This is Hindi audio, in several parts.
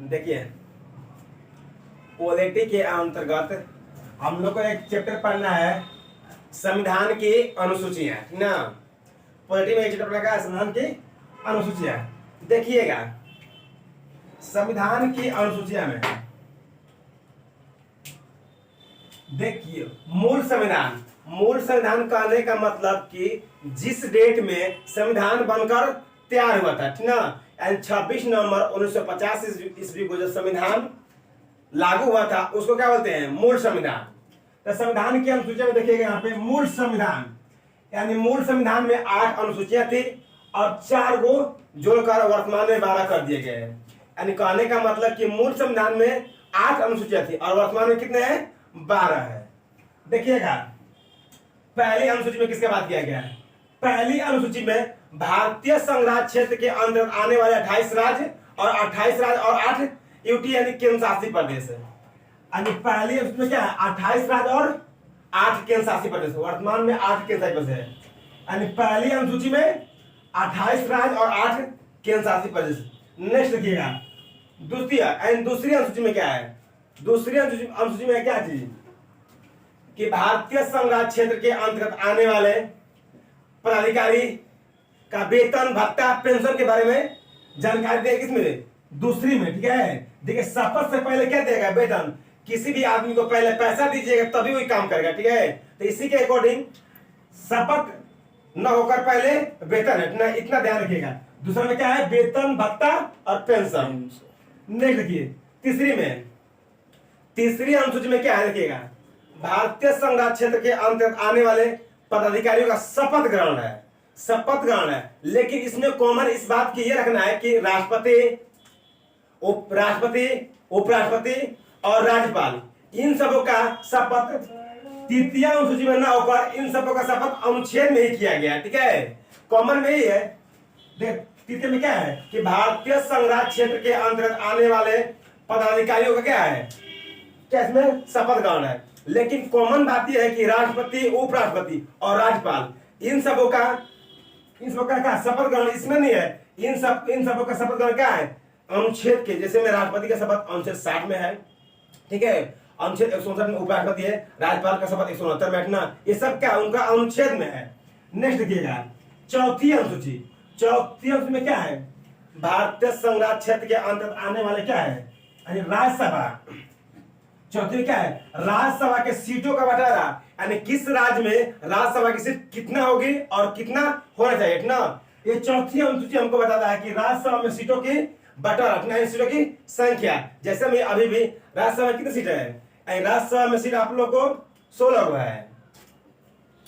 देखिए, पॉलिटी के अंतर्गत हम लोग को एक चैप्टर पढ़ना है, संविधान की अनुसूचियां, ठीक ना। पॉलिटी में एक चैप्टर पढ़ना है, संविधान की अनुसूचियां। देखिएगा, संविधान की अनुसूचियां में देखिए, मूल संविधान कहने का मतलब कि जिस डेट में संविधान बनकर तैयार हुआ था, ठीक ना, एंड 26 नवंबर 1950 ईस्वी को जो संविधान लागू हुआ था उसको क्या बोलते हैं, मूल संविधान। तो संविधान की अनुसूचिया में देखिएगा, यहाँ पे मूल संविधान यानी मूल संविधान में 8 अनुसूचियां थी और 4 को जोड़कर वर्तमान में 12 कर दिए गए। यानी कहने का मतलब कि मूल संविधान में 8 अनुसूचियां थी और वर्तमान में कितने हैं, 12 है। देखिएगा, पहली अनुसूची में किसके बात किया गया है, पहली अनुसूची में भारतीय संघराज्य क्षेत्र के अंदर आने वाले 28 राज्य और 8 यूटी यानी केंद्र शासित प्रदेश है। यानी पहली अनुसूची में क्या है, 28 राज्य और 8 केंद्र शासित प्रदेश, वर्तमान में 8 केंद्र शासित प्रदेश है। यानी पहली अनुसूची में 28 राज्य और 8 केंद्र शासित प्रदेश। नेक्स्ट देखिएगा, दूसरी अनुसूची में क्या है, दूसरी अनुसूची में क्या चीज कि भारतीय संघराज्य क्षेत्र के अंतर्गत आने वाले पदाधिकारी का वेतन भत्ता पेंशन के बारे में जानकारी देगी, किसमें, दूसरी में, ठीक है। देखिए, शपथ से पहले क्या देगा, वेतन। किसी भी आदमी को पहले पैसा दीजिएगा तभी वही काम करेगा, ठीक है। तो इसी के अकॉर्डिंग शपथ न होकर पहले वेतन है, इतना ध्यान रखिएगा। दूसरा में क्या है, वेतन भत्ता और पेंशन। नेक्स्ट देखिए, तीसरी अनुसूची में क्या है, देखिएगा, भारतीय संघराज्य क्षेत्र के अंतर्गत आने वाले पदाधिकारियों का शपथ ग्रहण है। लेकिन इसमें कॉमन इस बात की ये रखना है कि राष्ट्रपति, उपराष्ट्रपति और राज्यपाल, इन सबों का शपथ तृतीय अनुसूची में न होकर इन सबों का शपथ अनुच्छेद में ही किया गया, ठीक है। कॉमन में ही है। तृतीय में क्या है कि भारतीय संघराज्य क्षेत्र के अंतर्गत आने वाले पदाधिकारियों का क्या है, क्या इसमें शपथ ग्रहण है। लेकिन कॉमन बात यह है कि राष्ट्रपति, उपराष्ट्रपति और राज्यपाल, इन सबों का क्या शपथ ग्रहण इसमें नहीं है। इन सबों का शपथ ग्रहण क्या है, अनुच्छेद के, जैसे में राष्ट्रपति का शपथ अनुच्छेद 60 में है, ठीक है। अनुच्छेद 159 में उपराष्ट्रपति है, राज्यपाल का शपथ 169 में है, ये सब क्या उनका अनुच्छेद में है। नेक्स्ट देखिएगा, चौथी अनुसूची में क्या है, भारतीय संघराज्य क्षेत्र के अंतर्गत आने वाले क्या है, राज्यसभा। चौथी में क्या है, राज्यसभा के सीटों का बंटवारा, यानी किस राज्य में राज्यसभा की सीट कितना होगी और कितना होना चाहिए, ना। ये चौथी अनुसूची हमको बताता है कि राज्यसभा में सीटों की बंटवारा, सीटों की संख्या। जैसे में अभी भी राज्यसभा में कितनी सीटें हैं, राज्यसभा में सीट आप लोग को 16 हुआ है।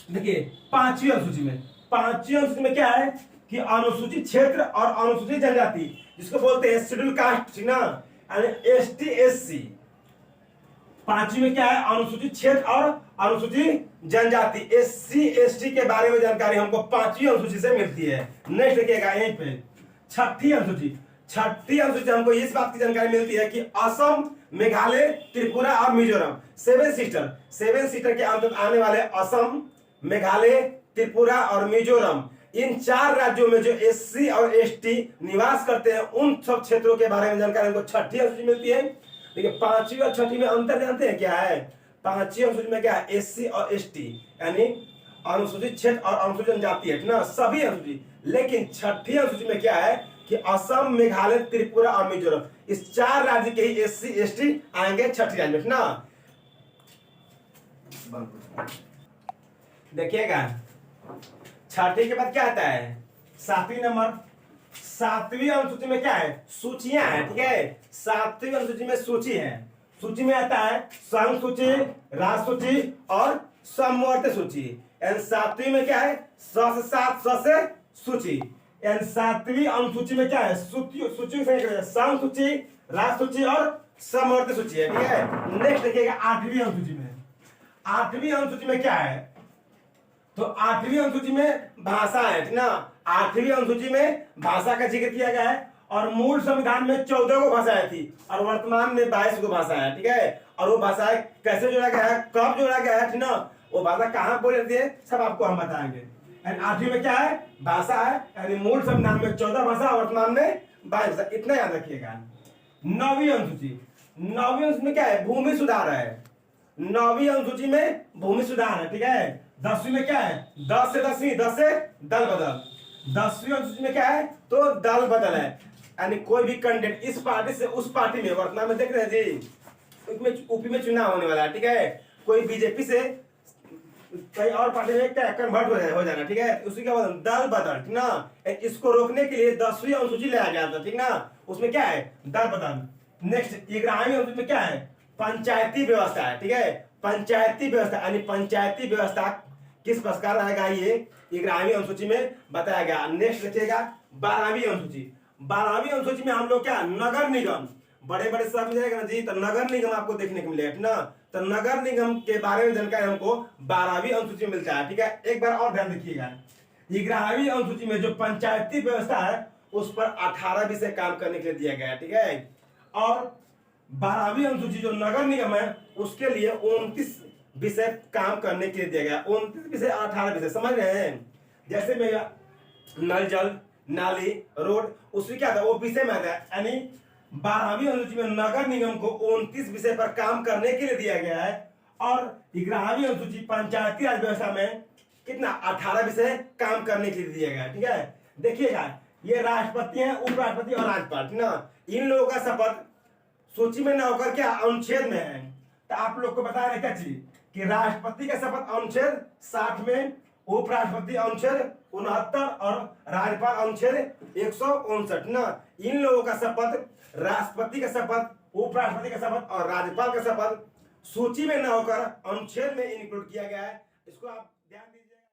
देखिए, पांचवी अनुसूची में क्या है कि अनुसूचित क्षेत्र और अनुसूचित जनजाति, जिसको बोलते हैं शेड्यूल कास्ट, ना, एसटी एससी। पांचवी में क्या है, अनुसूचित क्षेत्र और अनुसूचित जनजाति, एससी एसटी के बारे में जानकारी हमको पांचवी अनुसूची से मिलती है। नेक्स्ट देखिएगा, यहीं पे छठी अनुसूची हमको इस बात की जानकारी मिलती है कि असम, मेघालय, त्रिपुरा और मिजोरम, सेवन सीटर के अंतर्गत आने वाले असम, मेघालय, त्रिपुरा और मिजोरम, इन 4 राज्यों में जो एससी और एसटी निवास करते हैं, उन सब क्षेत्रों के बारे में जानकारी हमको छठी अनुसूची मिलती है। देखिए, पांचवी और छठी में अंतर जानते हैं क्या है, पांचवी अनुसूची में क्या है, एससी और एसटी यानी अनुसूचित क्षेत्र और अनुसूचित जनजाति है, ना, सभी अनुसूची। लेकिन छठी अनुसूची में क्या है कि असम, मेघालय, त्रिपुरा और मिजोरम, इस 4 राज्य के ही एससी एसटी आएंगे छठी राज्य में, ना। देखिएगा, छठी के बाद क्या आता है, 7वीं नंबर। 7वीं अनुसूची में क्या है, सूचियां हैं, ठीक है। 7वीं अनुसूची में सूची है। सूची में आता है संघ सूची, राज्य सूची और समवर्ती सूची। 7वीं में क्या है, स से सूची। 7वीं अनुसूची में क्या है, सूची से संघ सूची, राज्य सूची और समवर्ती सूची है, ठीक है। नेक्स्ट देखिएगा, 8वीं अनुसूची में क्या है, तो 8वीं अनुसूची में भाषा है, ना। 8वीं अनुसूची में भाषा का जिक्र किया गया है और मूल संविधान में 14 को भाषाएं थी और वर्तमान में 22 को भाषाएं है, ठीक है। और वो भाषाएं कैसे जोड़ा गया है, कब जोड़ा गया है, ठीक ना, वो भाषा कहाँ बोली जाती है, सब आपको हम बताएंगे। 8वीं में क्या है, भाषा है, यानी मूल संविधान में 14 भाषा, वर्तमान में 22 भाषा, इतना याद रखिएगा। 9वीं अनुसूची, 9वीं अनुसूची में क्या है, भूमि सुधार है। 9वीं अनुसूची में भूमि सुधार है, ठीक है। 10वीं में क्या है, 10 से 10वीं, 10 से दल बदल। 10वीं अनुसूची में क्या है, तो दल बदल है, यानी कोई भी कैंडिडेट इस पार्टी से उस पार्टी में, वर्तमान में देख रहे हैं जी, यूपी में चुनाव होने वाला है, ठीक है। कोई बीजेपी से कहीं और पार्टी में क्या कन्वर्ट हो जाना, ठीक है। उसी का मतलब दल बदल, ठीक ना। इसको रोकने के लिए 10वीं अनुसूची लाया गया था, ठीक ना। उसमें क्या है, दल बदल। नेक्स्ट 11वीं अनुसूची में क्या है, पंचायती व्यवस्था है, ठीक है। पंचायती व्यवस्था यानी पंचायती व्यवस्था किस प्रकार रहेगा, ये 11वीं अनुसूची में बताया गया। नेक्स्ट लिखिएगा 12वीं अनुसूची। 12वीं अनुसूची में हम लोग क्या, नगर निगम, बड़े बड़े शब्द जाएगा ना जी, तो नगर निगम आपको देखने को मिलेगा, ठीक ना। तो नगर निगम के बारे में जानकारी हमको 12वीं अनुसूची में मिलता है, ठीक है। एक बार और ध्यान रखिएगा, 11वीं अनुसूची में जो पंचायती व्यवस्था है उस पर 18 विषय काम करने के लिए दिया गया है, ठीक है। और 12वीं अनुसूची जो नगर निगम है उसके लिए 29 विषय काम करने के लिए दिया गया। 29 विषय 18 विषय, समझ रहे हैं। जैसे मेरा नल जल, नाली, रोड, उसमें क्या था, वो विषय में आता है। यानी 12वीं अनुसूची में नगर निगम को 29 विषय पर काम करने के लिए दिया गया है। और 11वीं अनुसूची पंचायती राज व्यवस्था में कितना, 18 विषय काम करने के लिए दिया गया है, ठीक है। देखिएगा, ये राष्ट्रपति है, उपराष्ट्रपति और राज्यपाल, ठीक ना। इन लोगों का शपथ सूची में न होकर क्या अनुच्छेद में है। तो आप लोग को बता रहे क्या चीज, कि राष्ट्रपति का शपथ अनुच्छेद 60 में, उपराष्ट्रपति अनुच्छेद 69 और राज्यपाल अनुच्छेद 159 ना। इन लोगों का शपथ, राष्ट्रपति का शपथ, उपराष्ट्रपति का शपथ और राज्यपाल का शपथ सूची में न होकर अनुच्छेद में इंक्लूड किया गया है। इसको आप ध्यान